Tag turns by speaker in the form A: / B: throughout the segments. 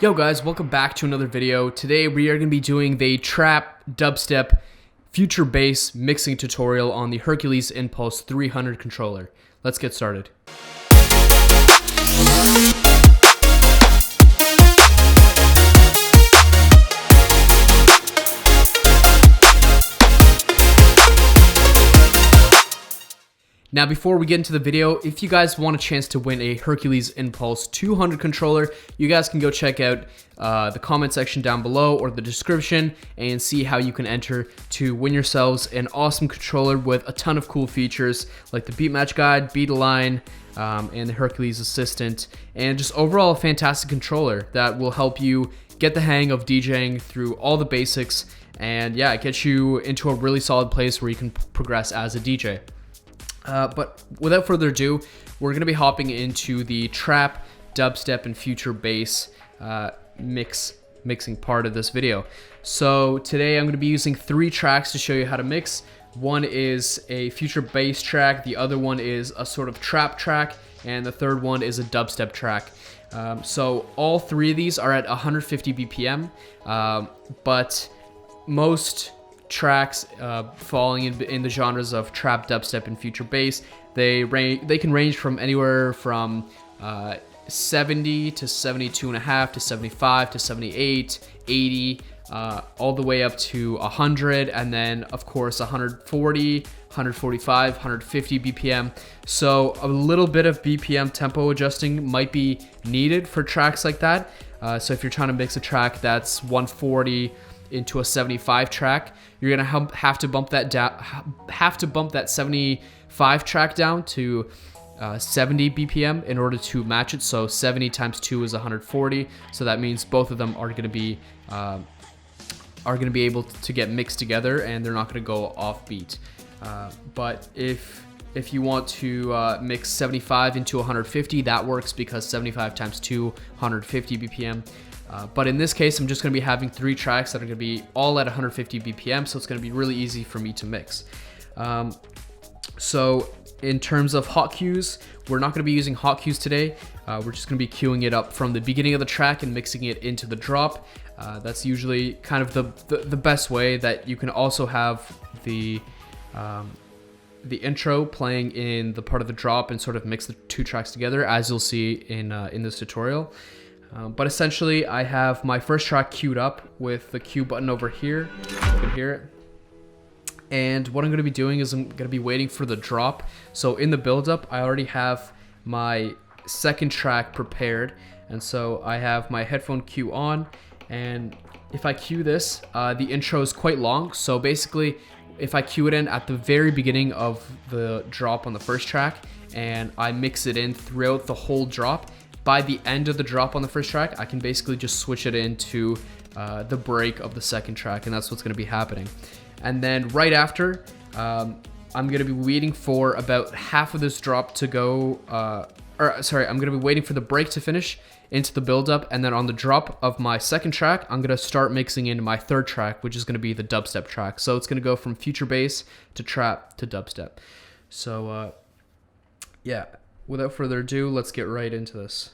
A: Yo guys, welcome back to another video. Today we are going to be doing the trap, dubstep, future bass mixing tutorial on the Hercules Inpulse 300 controller. Let's get started. Now before we get into the video, if you guys want a chance to win a Hercules Inpulse 200 controller, you guys can go check out the comment section down below or the description and see how you can enter to win yourselves an awesome controller with a ton of cool features like the beat match guide, beat align, and the Hercules assistant, and just overall a fantastic controller that will help you get the hang of DJing through all the basics and yeah, get you into a really solid place where you can progress as a DJ. But without further ado, we're going to be hopping into the trap, dubstep, and future bass mixing part of this video. So today I'm going to be using 3 tracks to show you how to mix. One is a future bass track, the other one is a sort of trap track, and the third one is a dubstep track. So all 3 of these are at 150 BPM, but most tracks falling in the genres of trap, dubstep, and future bass, they can range from anywhere from 70 to 72.5 to 75 to 78, 80, all the way up to 100, and then of course 140, 145, 150 BPM. So a little bit of BPM tempo adjusting might be needed for tracks like that. So if you're trying to mix a track that's 140 into a 75 track, you're gonna have to bump that down, that 75 track down to 70 BPM in order to match it. So 70 times 2 is 140. So that means both of them are gonna be able to get mixed together, and they're not gonna go off beat. But if you want to mix 75 into 150, that works because 75 times 2, 150 BPM. But in this case, I'm just going to be having 3 tracks that are going to be all at 150 BPM, so it's going to be really easy for me to mix. So in terms of hot cues, we're not going to be using hot cues today. We're just going to be queuing it up from the beginning of the track and mixing it into the drop. That's usually kind of the best way. That you can also have the intro playing in the part of the drop and sort of mix the 2 tracks together, as you'll see in this tutorial. But essentially, I have my first track queued up with the cue button over here. You can hear it. And what I'm going to be doing is I'm going to be waiting for the drop. So in the build-up, I already have my second track prepared. And so I have my headphone cue on. And if I cue this, the intro is quite long. So basically, if I cue it in at the very beginning of the drop on the first track, and I mix it in throughout the whole drop, by the end of the drop on the first track, I can basically just switch it into the break of the second track, and that's what's going to be happening. And then right after, I'm going to be waiting for about half of this drop to go, I'm going to be waiting for the break to finish into the build-up, and then on the drop of my second track, I'm going to start mixing into my third track, which is going to be the dubstep track. So it's going to go from future bass to trap to dubstep. So yeah, without further ado, let's get right into this.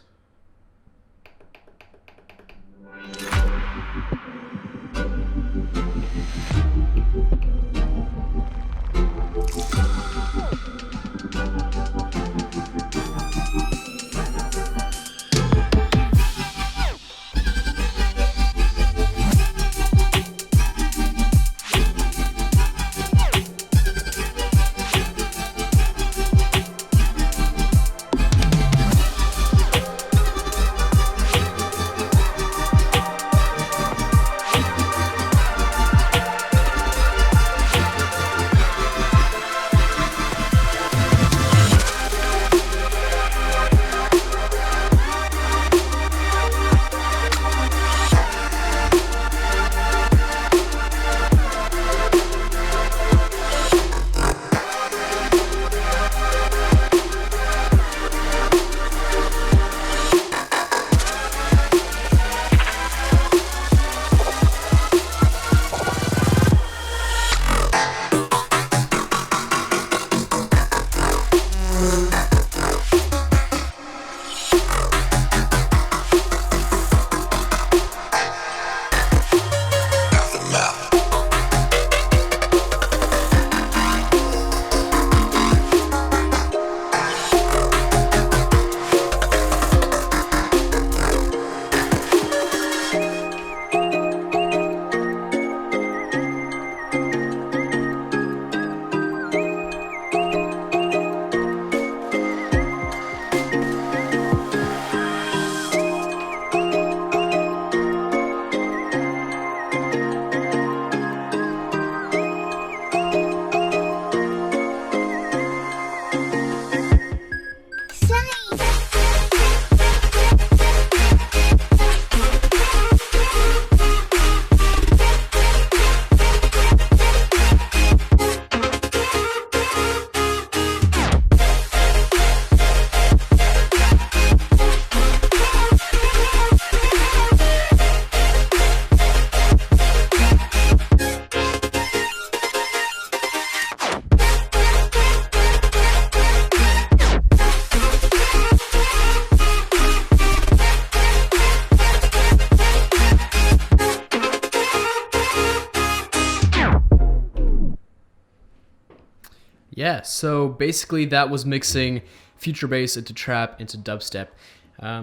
A: Yeah, so basically that was mixing future bass into trap into dubstep.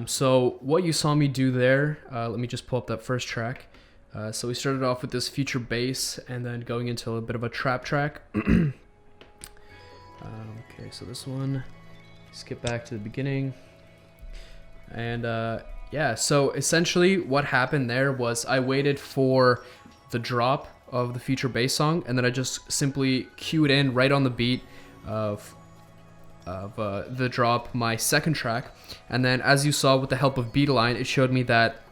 A: So what you saw me do there, let me just pull up that first track. So we started off with this future bass and then going into a bit of a trap track. Okay, so this one, skip back to the beginning. And yeah, so essentially what happened there was I waited for the drop of the future bass song, and then I just simply cued in right on the beat of the drop my second track. And then as you saw with the help of Beatline, it showed me that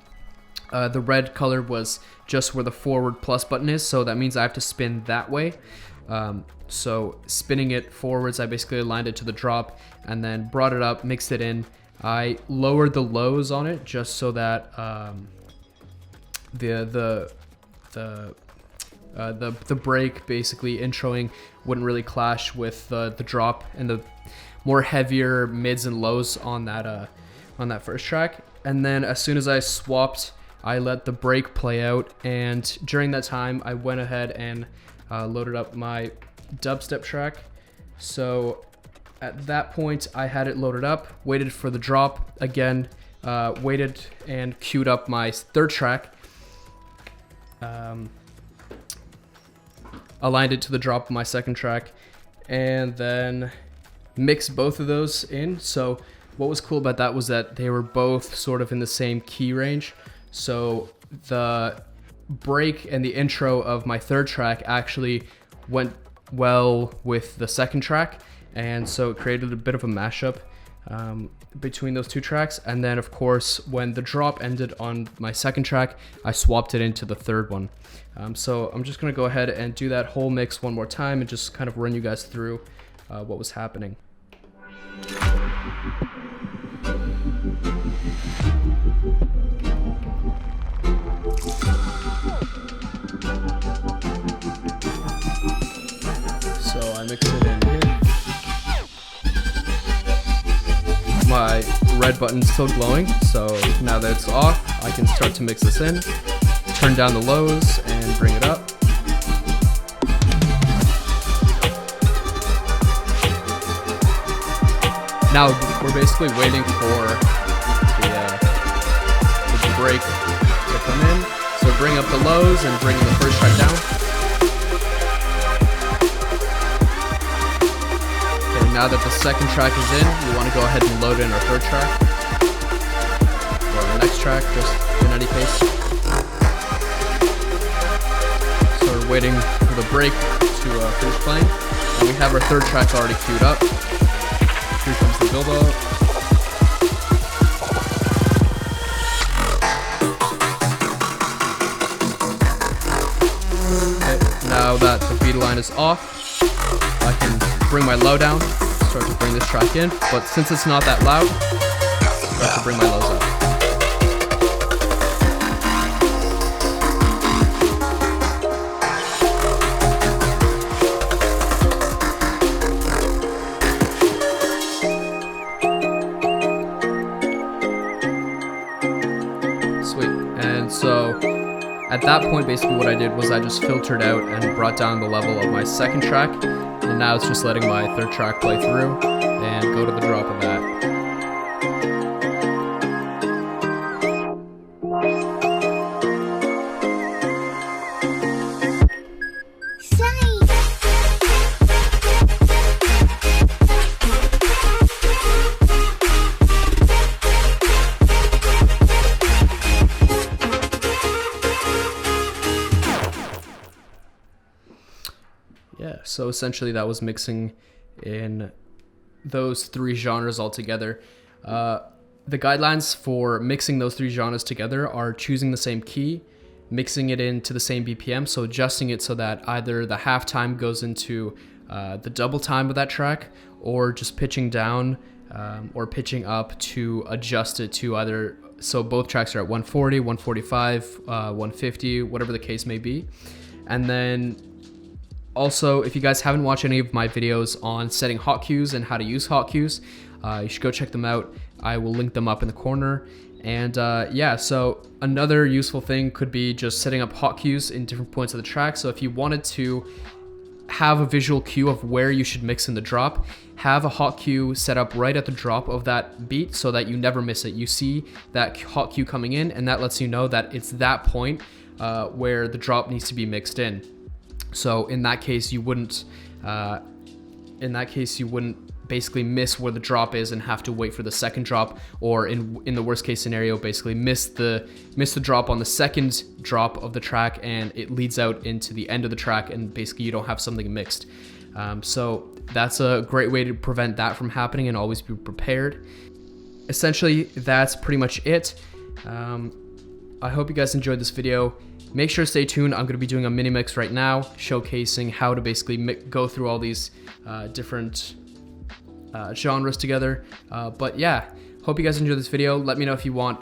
A: the red color was just where the forward plus button is, so that means I have to spin that way. So spinning it forwards, I basically aligned it to the drop and then brought it up, mixed it in. I lowered the lows on it just so that the break, basically introing, wouldn't really clash with the drop and the more heavier mids and lows on that first track. And then as soon as I swapped, I let the break play out, and during that time I went ahead and loaded up my dubstep track. So at that point I had it loaded up, waited for the drop again, waited and queued up my third track, aligned it to the drop of my second track, and then mixed both of those in. So what was cool about that was that they were both sort of in the same key range. So the break and the intro of my third track actually went well with the second track, and so it created a bit of a mashup between those two tracks. And then of course when the drop ended on my second track, I swapped it into the third one. So I'm just gonna go ahead and do that whole mix one more time and just kind of run you guys through what was happening. So I mix it in here. My red button's still glowing, so now that it's off, I can start to mix this in, turn down the lows and bring it up. Now we're basically waiting for the break to come in. So bring up the lows and bring the first track down. Okay, now that the second track is in, we want to go ahead and load in our third track. Or the next track, just in any case. So we're waiting for the break to finish playing. And we have our third track already queued up. Here comes the build up. Okay, now that the beat line is off, I can bring my low down, start to bring this track in, but since it's not that loud, I have to bring my lows up. So at that point, basically what I did was I just filtered out and brought down the level of my second track, and now it's just letting my third track play through and go to the drop of that. Yeah, so essentially that was mixing in those three genres all together. The guidelines for mixing those three genres together are choosing the same key, mixing it into the same BPM, so adjusting it so that either the half time goes into the double time of that track, or just pitching down or pitching up to adjust it to either, so both tracks are at 140, 145, 150, whatever the case may be. And then also, if you guys haven't watched any of my videos on setting hot cues and how to use hot cues, you should go check them out. I will link them up in the corner. And yeah, so another useful thing could be just setting up hot cues in different points of the track. So if you wanted to have a visual cue of where you should mix in the drop, have a hot cue set up right at the drop of that beat so that you never miss it. You see that hot cue coming in, and that lets you know that it's that point where the drop needs to be mixed in. So in that case, you wouldn't basically miss where the drop is and have to wait for the second drop, or in the worst case scenario, basically miss the drop on the second drop of the track, and it leads out into the end of the track, and basically you don't have something mixed. So that's a great way to prevent that from happening and always be prepared. Essentially, that's pretty much it. I hope you guys enjoyed this video. Make sure to stay tuned. I'm going to be doing a mini mix right now, showcasing how to basically go through all these different genres together. But yeah, hope you guys enjoyed this video. Let me know if you want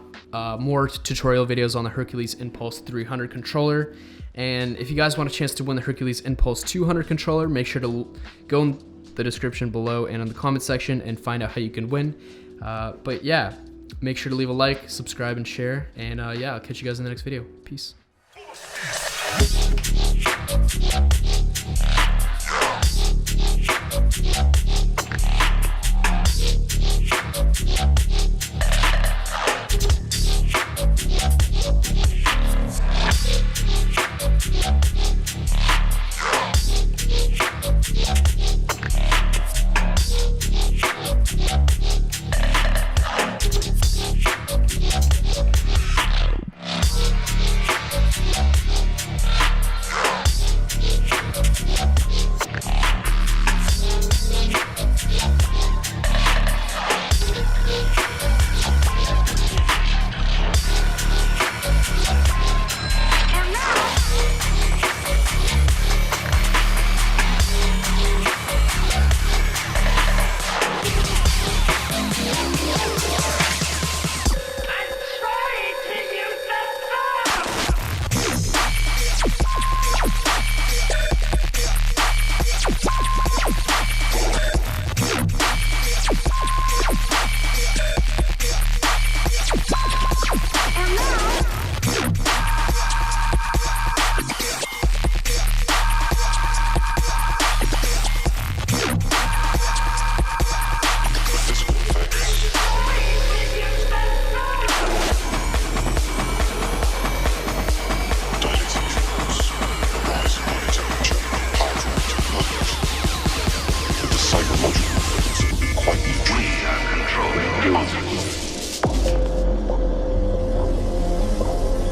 A: more tutorial videos on the Hercules Inpulse 300 controller. And if you guys want a chance to win the Hercules Inpulse 200 controller, make sure to go in the description below and in the comment section and find out how you can win. But yeah, make sure to leave a like, subscribe, and share. And yeah, I'll catch you guys in the next video. Peace.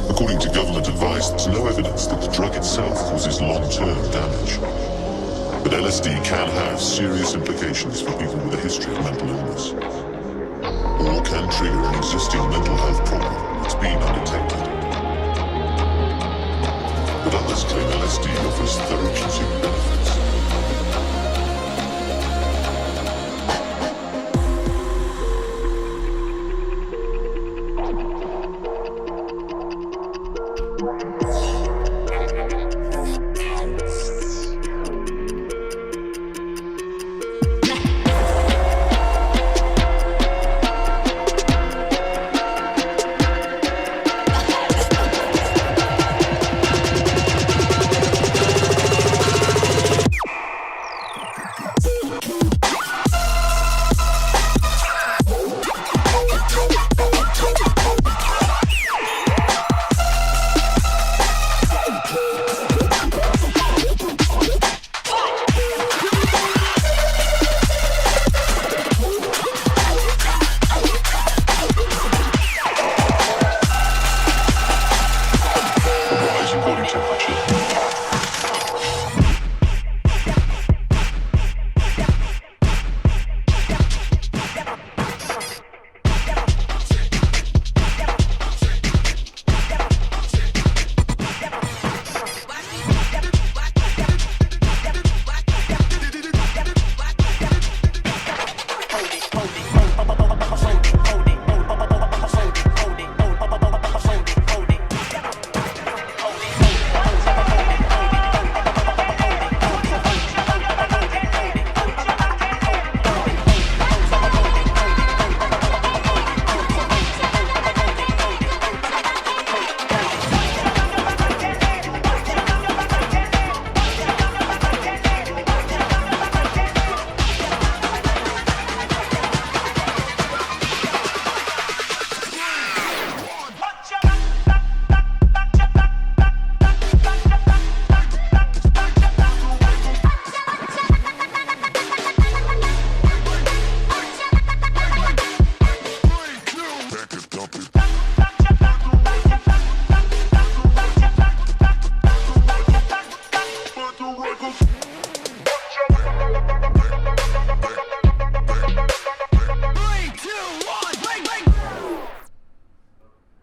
B: According to government advice, there's no evidence that the drug itself causes long-term damage. But LSD can have serious implications for people with a history of mental illness, or can trigger an existing mental health problem that's been undetected. But others claim LSD offers therapeutic benefits.